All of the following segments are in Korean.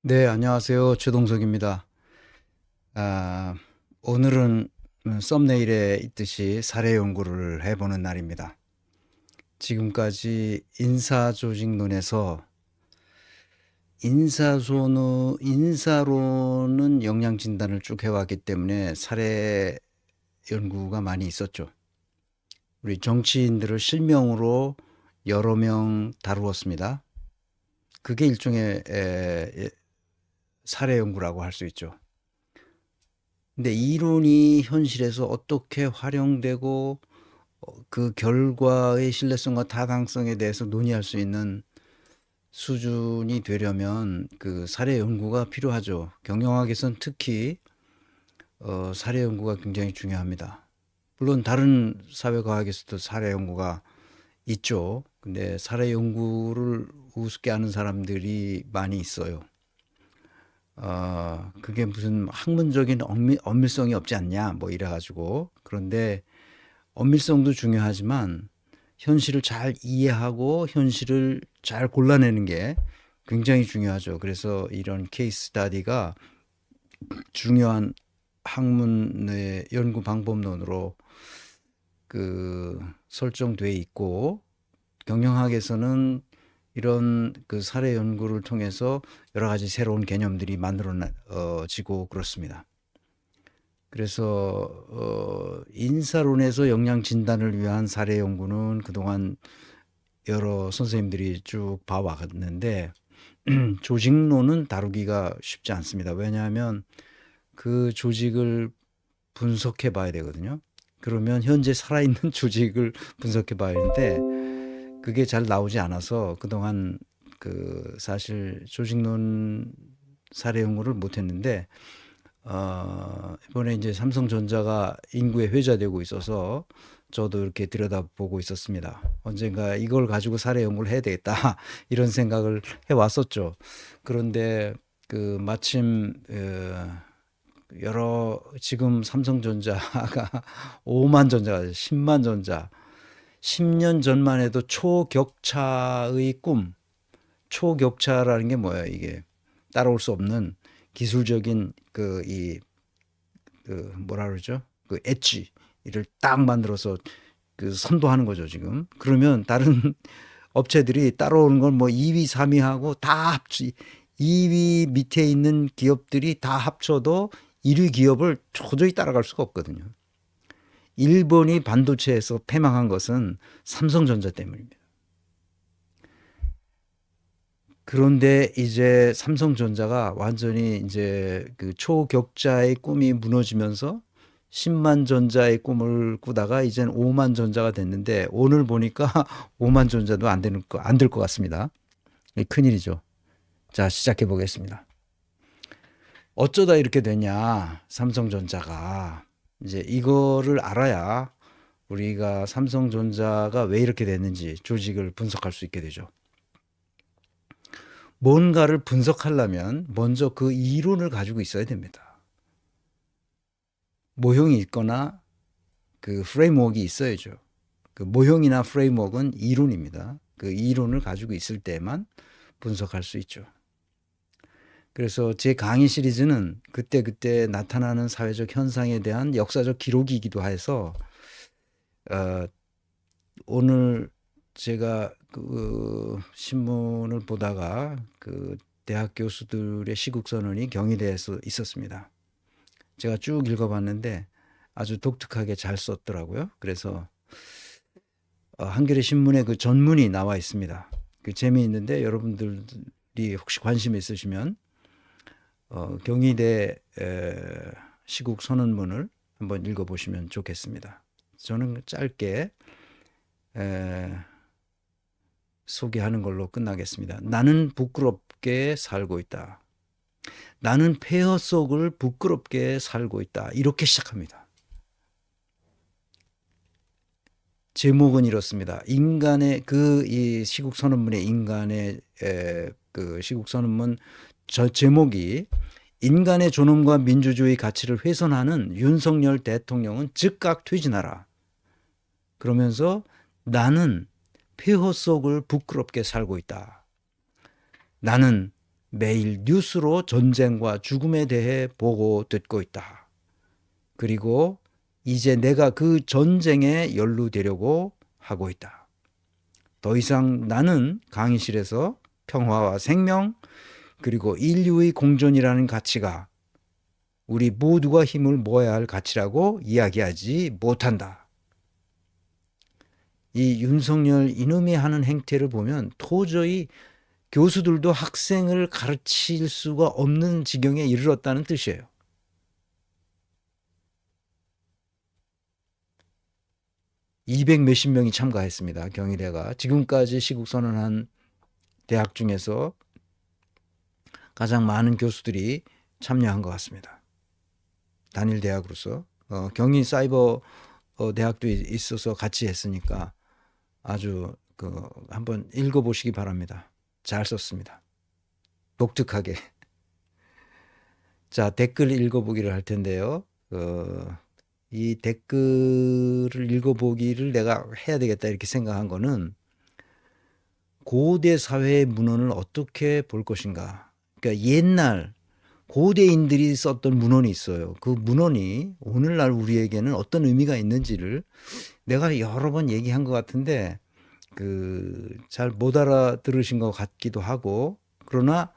네, 안녕하세요. 최동석입니다. 아, 오늘은 썸네일에 있듯이 사례 연구를 해보는 날입니다. 지금까지 인사조직론에서 인사로는 영양 진단을 쭉 해왔기 때문에 사례 연구가 많이 있었죠. 우리 정치인들을 실명으로 여러 명 다루었습니다. 그게 일종의 사례 연구라고 할 수 있죠. 근데 이론이 현실에서 어떻게 활용되고 그 결과의 신뢰성과 타당성에 대해서 논의할 수 있는 수준이 되려면 그 사례 연구가 필요하죠. 경영학에선 특히 사례 연구가 굉장히 중요합니다. 물론 다른 사회과학에서도 사례 연구가 있죠. 근데 사례 연구를 우습게 하는 사람들이 많이 있어요. 그게 무슨 학문적인 엄밀성이 없지 않냐, 뭐 이래가지고. 그런데 엄밀성도 중요하지만 현실을 잘 이해하고 현실을 잘 골라내는 게 굉장히 중요하죠. 그래서 이런 케이스 스타디가 중요한 학문의 연구 방법론으로 설정돼 있고, 경영학에서는 이런 그 사례 연구를 통해서 여러 가지 새로운 개념들이 만들어지고 그렇습니다. 그래서 인사론에서 영양 진단을 위한 사례 연구는 그동안 여러 선생님들이 쭉 봐왔는데 조직론은 다루기가 쉽지 않습니다. 왜냐하면 그 조직을 분석해 봐야 되거든요. 그러면 현재 살아있는 조직을 분석해 봐야 하는데 그게 잘 나오지 않아서 그동안 사실 조직론 사례 연구를 못 했는데 이번에 이제 삼성전자가 인구에 회자되고 있어서 저도 이렇게 들여다보고 있었습니다. 언젠가 이걸 가지고 사례 연구를 해야 되겠다 이런 생각을 해왔었죠. 그런데 마침 지금 삼성전자가 5만 전자가 10만 전자 10년 전만 해도 초격차의 꿈, 초격차라는 게 뭐야 이게 따라올 수 없는 기술적인 뭐라 그러죠? 그 엣지를 딱 만들어서 선도하는 거죠 지금. 그러면 다른 업체들이 따라오는 건 뭐 2위, 3위하고 다 2위 밑에 있는 기업들이 다 합쳐도 1위 기업을 도저히 따라갈 수가 없거든요. 일본이 반도체에서 패망한 것은 삼성전자 때문입니다. 그런데 이제 삼성전자가 완전히 이제 그 초격자의 꿈이 무너지면서 10만 전자의 꿈을 꾸다가 이젠 5만 전자가 됐는데 오늘 보니까 5만 전자도 안 될 것 같습니다. 큰일이죠. 자, 시작해 보겠습니다. 어쩌다 이렇게 되냐, 삼성전자가. 이제 이거를 알아야 우리가 삼성전자가 왜 이렇게 됐는지 조직을 분석할 수 있게 되죠. 뭔가를 분석하려면 먼저 그 이론을 가지고 있어야 됩니다. 모형이 있거나 그 프레임워크가 있어야죠. 그 모형이나 프레임워크는 이론입니다. 그 이론을 가지고 있을 때만 분석할 수 있죠. 그래서 제 강의 시리즈는 그때그때 나타나는 사회적 현상에 대한 역사적 기록이기도 해서 오늘 제가 신문을 보다가 대학 교수들의 시국 선언이 경희대에서 있었습니다. 제가 쭉 읽어봤는데 아주 독특하게 잘 썼더라고요. 그래서 한겨레 신문에 그 전문이 나와 있습니다. 재미있는데 여러분들이 혹시 관심 있으시면 경희대 시국 선언문을 한번 읽어보시면 좋겠습니다. 저는 짧게 소개하는 걸로 끝나겠습니다. 나는 부끄럽게 살고 있다. 나는 폐허 속을 부끄럽게 살고 있다. 이렇게 시작합니다. 제목은 이렇습니다. 인간의 이 시국 선언문의 인간의 그 시국 선언문 제목이 인간의 존엄과 민주주의 가치를 훼손하는 윤석열 대통령은 즉각 퇴진하라. 그러면서 나는 폐허 속을 부끄럽게 살고 있다. 나는 매일 뉴스로 전쟁과 죽음에 대해 보고 듣고 있다. 그리고 이제 내가 그 전쟁에 연루되려고 하고 있다. 더 이상 나는 강의실에서 평화와 생명 그리고 인류의 공존이라는 가치가 우리 모두가 힘을 모아야 할 가치라고 이야기하지 못한다. 이 윤석열 이놈이 하는 행태를 보면 도저히 교수들도 학생을 가르칠 수가 없는 지경에 이르렀다는 뜻이에요. (200 몇십 명이 참가했습니다. 경희대가 지금까지 시국선언한 대학 중에서 가장 많은 교수들이 참여한 것 같습니다. 단일 대학으로서 경희 사이버 대학도 있어서 같이 했으니까 아주 한번 읽어보시기 바랍니다. 잘 썼습니다. 독특하게. 자, 댓글 읽어보기를 할 텐데요. 이 댓글을 읽어보기를 내가 해야 되겠다 이렇게 생각한 거는 고대 사회의 문헌을 어떻게 볼 것인가. 그러니까 옛날 고대인들이 썼던 문헌이 있어요. 그 문헌이 오늘날 우리에게는 어떤 의미가 있는지를 내가 여러 번 얘기한 것 같은데 잘 못 알아들으신 것 같기도 하고, 그러나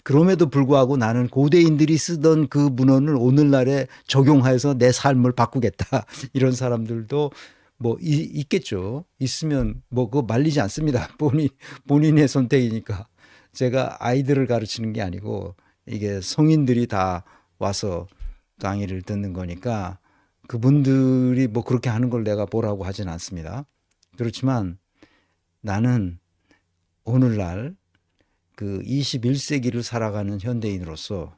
그럼에도 불구하고 나는 고대인들이 쓰던 그 문헌을 오늘날에 적용해서 내 삶을 바꾸겠다 이런 사람들도 뭐 있겠죠. 있으면 뭐 그거 말리지 않습니다. 본인의 선택이니까. 제가 아이들을 가르치는 게 아니고 이게 성인들이 다 와서 강의를 듣는 거니까 그분들이 뭐 그렇게 하는 걸 내가 뭐라고 하진 않습니다. 그렇지만 나는 오늘날 그 21세기를 살아가는 현대인으로서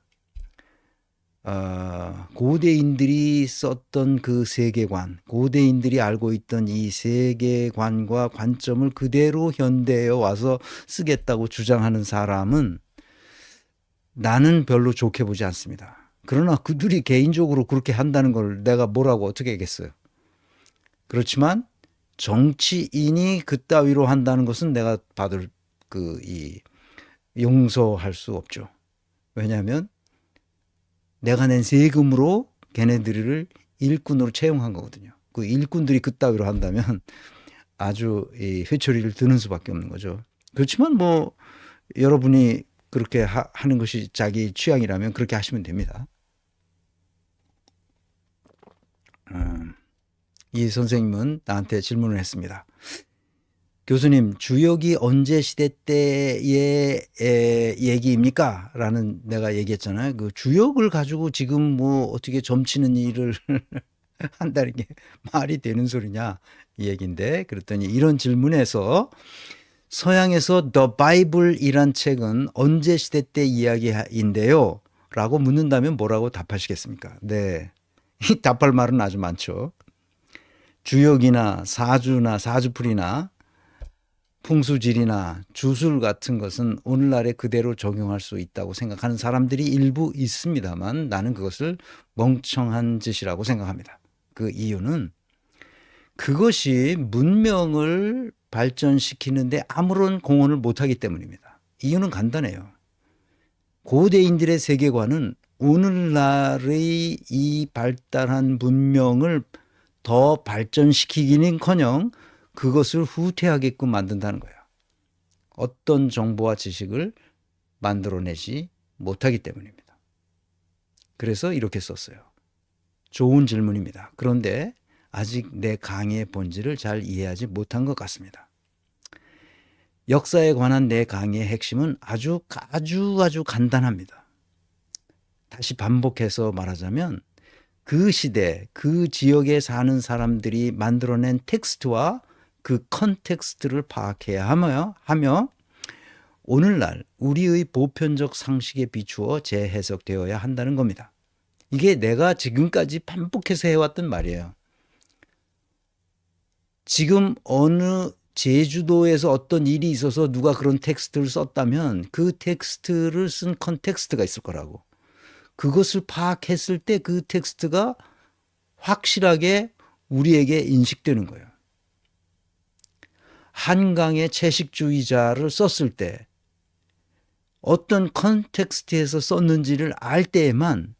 고대인들이 썼던 그 세계관, 고대인들이 알고 있던 이 세계관과 관점을 그대로 현대에 와서 쓰겠다고 주장하는 사람은 나는 별로 좋게 보지 않습니다. 그러나 그들이 개인적으로 그렇게 한다는 걸 내가 뭐라고 어떻게 하겠어요. 그렇지만 정치인이 그따위로 한다는 것은 내가 받을 용서할 수 없죠. 왜냐하면 내가 낸 세금으로 걔네들을 일꾼으로 채용한 거거든요. 그 일꾼들이 그따위로 한다면 아주 회초리를 드는 수밖에 없는 거죠. 그렇지만 뭐 여러분이 그렇게 하는 것이 자기 취향이라면 그렇게 하시면 됩니다. 이 선생님은 나한테 질문을 했습니다. 교수님, 주역이 언제 시대 때의 얘기입니까? 라는 내가 얘기했잖아요. 그 주역을 가지고 지금 뭐 어떻게 점치는 일을 한다는 게 말이 되는 소리냐 이 얘기인데, 그랬더니 이런 질문에서 서양에서 The Bible이란 책은 언제 시대 때 이야기인데요? 라고 묻는다면 뭐라고 답하시겠습니까? 네, 답할 말은 아주 많죠. 주역이나 사주나 사주풀이나 풍수지리나 주술 같은 것은 오늘날에 그대로 적용할 수 있다고 생각하는 사람들이 일부 있습니다만 나는 그것을 멍청한 짓이라고 생각합니다. 그 이유는 그것이 문명을 발전시키는데 아무런 공헌을 못하기 때문입니다. 이유는 간단해요. 고대인들의 세계관은 오늘날의 이 발달한 문명을 더 발전시키기는커녕 그것을 후퇴하게끔 만든다는 거예요. 어떤 정보와 지식을 만들어내지 못하기 때문입니다. 그래서 이렇게 썼어요. 좋은 질문입니다. 그런데 아직 내 강의의 본질을 잘 이해하지 못한 것 같습니다. 역사에 관한 내 강의의 핵심은 아주 간단합니다. 다시 반복해서 말하자면 그 시대, 그 지역에 사는 사람들이 만들어낸 텍스트와 그 컨텍스트를 파악해야 하며 오늘날 우리의 보편적 상식에 비추어 재해석되어야 한다는 겁니다. 이게 내가 지금까지 반복해서 해왔던 말이에요. 지금 어느 제주도에서 어떤 일이 있어서 누가 그런 텍스트를 썼다면 그 텍스트를 쓴 컨텍스트가 있을 거라고. 그것을 파악했을 때 그 텍스트가 확실하게 우리에게 인식되는 거예요. 한강의 채식주의자를 썼을 때 어떤 컨텍스트에서 썼는지를 알 때에만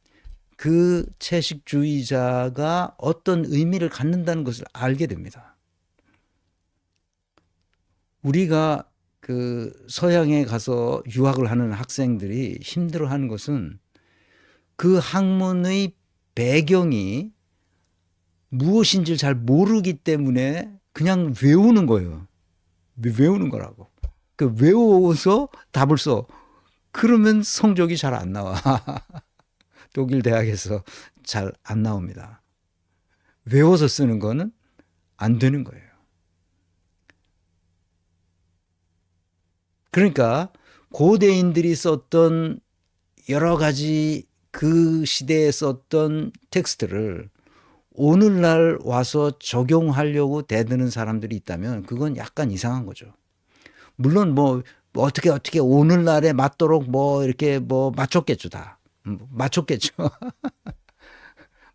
그 채식주의자가 어떤 의미를 갖는다는 것을 알게 됩니다. 우리가 그 서양에 가서 유학을 하는 학생들이 힘들어하는 것은 그 학문의 배경이 무엇인지 잘 모르기 때문에 그냥 외우는 거예요. 외우는 거라고. 그 외워서 답을 써. 그러면 성적이 잘 안 나와. 독일 대학에서 잘 안 나옵니다. 외워서 쓰는 거는 안 되는 거예요. 그러니까 고대인들이 썼던 여러 가지 그 시대에 썼던 텍스트를 오늘날 와서 적용하려고 대드는 사람들이 있다면 그건 약간 이상한 거죠. 물론 뭐 어떻게 오늘날에 맞도록 뭐 이렇게 뭐 맞췄겠죠. 다 맞췄겠죠.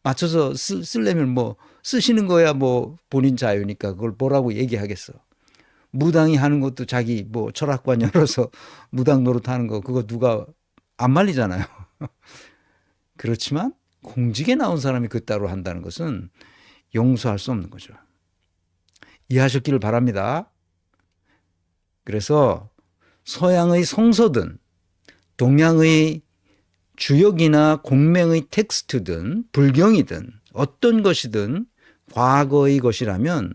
맞춰서 쓰려면 뭐 쓰시는 거야 뭐 본인 자유니까 그걸 뭐라고 얘기하겠어. 무당이 하는 것도 자기 뭐 철학관 열어서 무당 노릇하는 거 그거 누가 안 말리잖아요. 그렇지만 공직에 나온 사람이 그따로 한다는 것은 용서할 수 없는 거죠. 이해하셨기를 바랍니다. 그래서 서양의 성서든 동양의 주역이나 공명의 텍스트든 불경이든 어떤 것이든 과거의 것이라면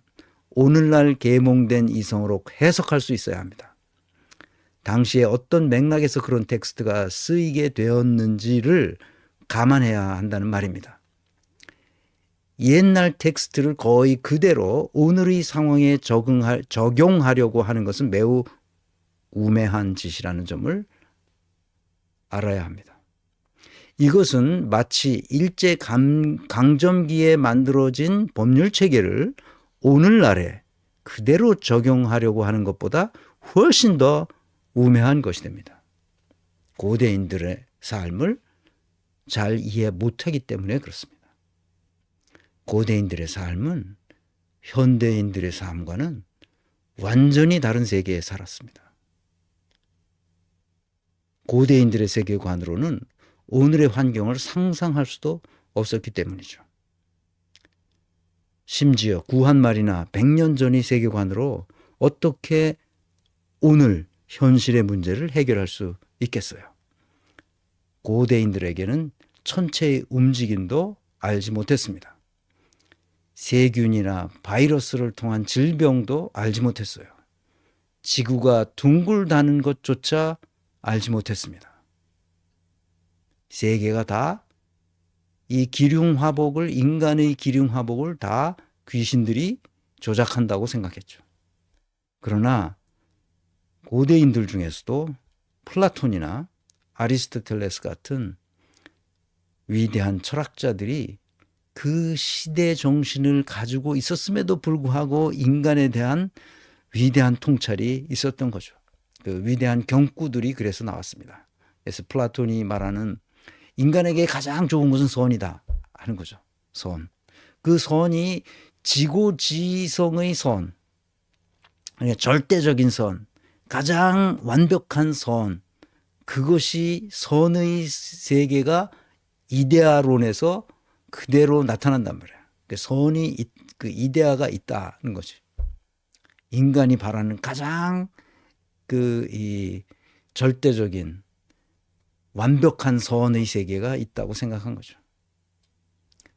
오늘날 계몽된 이성으로 해석할 수 있어야 합니다. 당시에 어떤 맥락에서 그런 텍스트가 쓰이게 되었는지를 감안해야 한다는 말입니다. 옛날 텍스트를 거의 그대로 오늘의 상황에 적용하려고 하는 것은 매우 우매한 짓이라는 점을 알아야 합니다. 이것은 마치 일제 강점기에 만들어진 법률 체계를 오늘날에 그대로 적용하려고 하는 것보다 훨씬 더 우매한 것이 됩니다. 고대인들의 삶을 잘 이해 못하기 때문에 그렇습니다. 고대인들의 삶은 현대인들의 삶과는 완전히 다른 세계에 살았습니다. 고대인들의 세계관으로는 오늘의 환경을 상상할 수도 없었기 때문이죠. 심지어 구한말이나 100년 전의 세계관으로 어떻게 오늘 현실의 문제를 해결할 수 있겠어요? 고대인들에게는 천체의 움직임도 알지 못했습니다. 세균이나 바이러스를 통한 질병도 알지 못했어요. 지구가 둥글다는 것조차 알지 못했습니다. 세계가 다 이 기륭화복을 인간의 기륭화복을 다 귀신들이 조작한다고 생각했죠. 그러나 고대인들 중에서도 플라톤이나 아리스토텔레스 같은 위대한 철학자들이 그 시대 정신을 가지고 있었음에도 불구하고 인간에 대한 위대한 통찰이 있었던 거죠. 그 위대한 경구들이 그래서 나왔습니다. 그래서 플라톤이 말하는 인간에게 가장 좋은 것은 선이다 하는 거죠. 선. 그 선이 지고지성의 선, 절대적인 선, 가장 완벽한 선, 그것이 선의 세계가 이데아론에서 그대로 나타난단 말이에요. 선이 그 이데아가 있다는 거지. 인간이 바라는 가장 이 절대적인 완벽한 선의 세계가 있다고 생각한 거죠.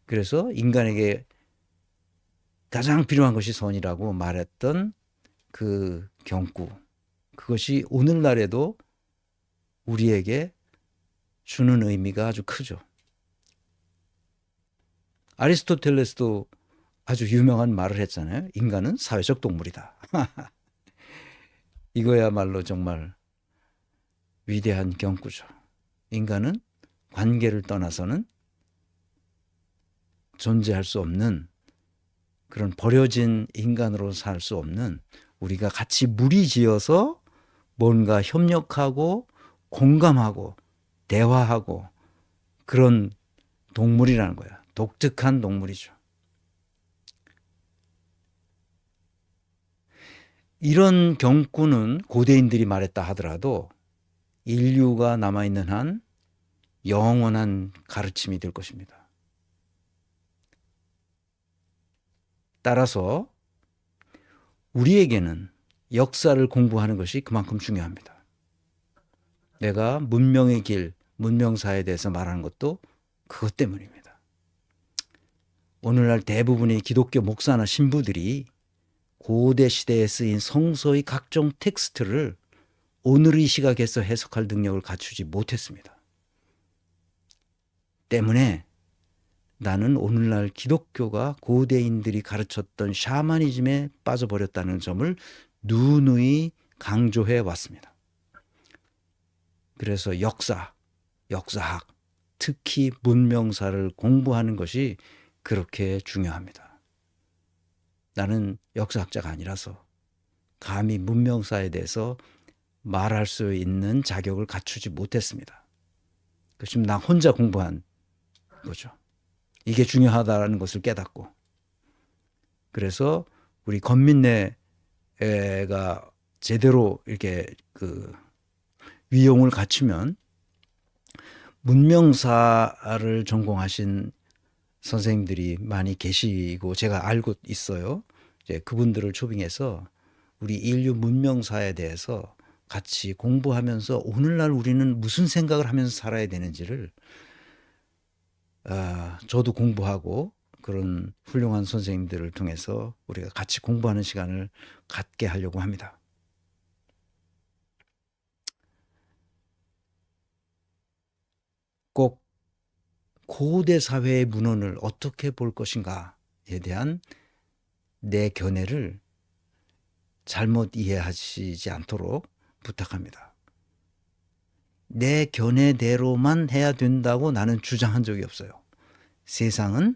그래서 인간에게 가장 필요한 것이 선이라고 말했던 그 경구, 그것이 오늘날에도 우리에게 주는 의미가 아주 크죠. 아리스토텔레스도 아주 유명한 말을 했잖아요. 인간은 사회적 동물이다. 이거야말로 정말 위대한 경구죠. 인간은 관계를 떠나서는 존재할 수 없는 그런 버려진 인간으로 살 수 없는, 우리가 같이 무리지어서 뭔가 협력하고 공감하고 대화하고 그런 동물이라는 거야. 독특한 동물이죠. 이런 경구는 고대인들이 말했다 하더라도 인류가 남아있는 한 영원한 가르침이 될 것입니다. 따라서 우리에게는 역사를 공부하는 것이 그만큼 중요합니다. 내가 문명의 길, 문명사에 대해서 말하는 것도 그것 때문입니다. 오늘날 대부분의 기독교 목사나 신부들이 고대 시대에 쓰인 성서의 각종 텍스트를 오늘의 시각에서 해석할 능력을 갖추지 못했습니다. 때문에 나는 오늘날 기독교가 고대인들이 가르쳤던 샤머니즘에 빠져버렸다는 점을 누누이 강조해 왔습니다. 그래서 역사학, 특히 문명사를 공부하는 것이 그렇게 중요합니다. 나는 역사학자가 아니라서 감히 문명사에 대해서 말할 수 있는 자격을 갖추지 못했습니다. 지금 나 혼자 공부한 거죠. 이게 중요하다는 것을 깨닫고. 그래서 우리 권민래가 제대로 이렇게 위용을 갖추면 문명사를 전공하신 선생님들이 많이 계시고 제가 알고 있어요. 이제 그분들을 초빙해서 우리 인류 문명사에 대해서 같이 공부하면서 오늘날 우리는 무슨 생각을 하면서 살아야 되는지를 저도 공부하고 그런 훌륭한 선생님들을 통해서 우리가 같이 공부하는 시간을 갖게 하려고 합니다. 꼭 고대 사회의 문헌을 어떻게 볼 것인가에 대한 내 견해를 잘못 이해하시지 않도록 부탁합니다. 내 견해대로만 해야 된다고 나는 주장한 적이 없어요. 세상은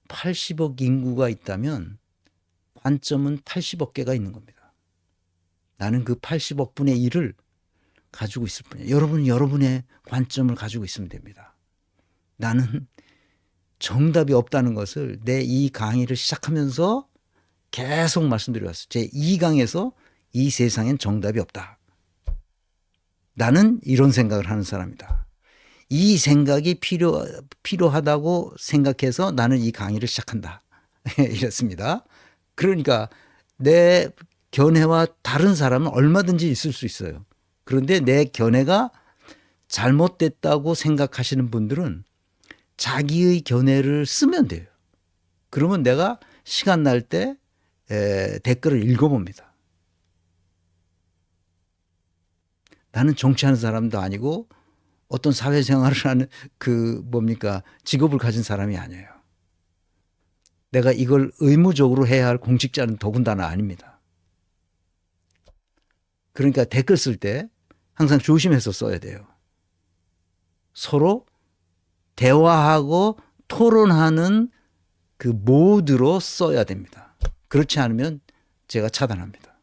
80억 인구가 있다면 관점은 80억 개가 있는 겁니다. 나는 그 80억 분의 1을 가지고 있을 뿐이에요. 여러분은 여러분의 관점을 가지고 있으면 됩니다. 나는 정답이 없다는 것을 내 이 강의를 시작하면서 계속 말씀드려왔어요. 제 2강에서 이 세상엔 정답이 없다. 나는 이런 생각을 하는 사람이다. 이 생각이 필요하다고 생각해서 나는 이 강의를 시작한다. 이랬습니다. 그러니까 내 견해와 다른 사람은 얼마든지 있을 수 있어요. 그런데 내 견해가 잘못됐다고 생각하시는 분들은 자기의 견해를 쓰면 돼요. 그러면 내가 시간 날 때 댓글을 읽어봅니다. 나는 정치하는 사람도 아니고 어떤 사회생활을 하는 직업을 가진 사람이 아니에요. 내가 이걸 의무적으로 해야 할 공직자는 더군다나 아닙니다. 그러니까 댓글 쓸 때 항상 조심해서 써야 돼요. 서로 대화하고 토론하는 그 모드로 써야 됩니다. 그렇지 않으면 제가 차단합니다.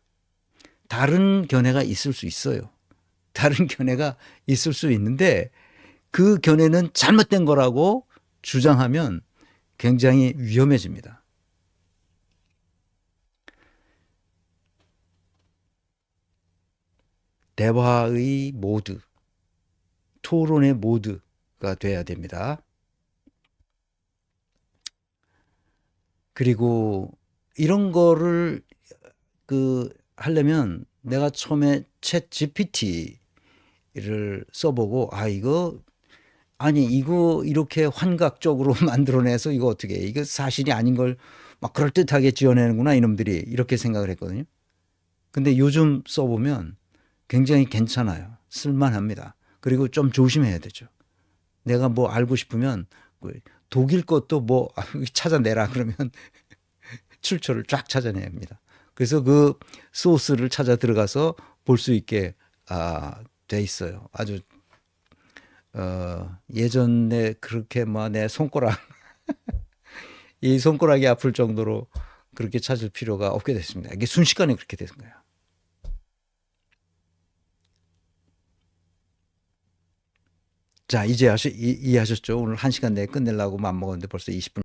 다른 견해가 있을 수 있어요. 다른 견해가 있을 수 있는데 그 견해는 잘못된 거라고 주장하면 굉장히 위험해집니다. 대화의 모드, 토론의 모드가 돼야 됩니다. 그리고 이런 거를 하려면 내가 처음에 챗 GPT를 써보고 이거 이렇게 환각적으로 만들어내서 이거 어떻게 해? 이거 사실이 아닌 걸 막 그럴듯하게 지어내는구나 이놈들이 이렇게 생각을 했거든요. 근데 요즘 써보면 굉장히 괜찮아요. 쓸만합니다. 그리고 좀 조심해야 되죠. 내가 뭐 알고 싶으면 독일 것도 뭐 찾아내라 그러면 출처를 쫙 찾아냅니다. 그래서 그 소스를 찾아 들어가서 볼 수 있게 돼 있어요. 아주 예전에 그렇게 내 손가락 이 손가락이 아플 정도로 그렇게 찾을 필요가 없게 됐습니다. 이게 순식간에 그렇게 된 거예요. 자, 이제 이해하셨죠? 오늘 1시간 내에 끝내려고 맘먹었는데 벌써 20분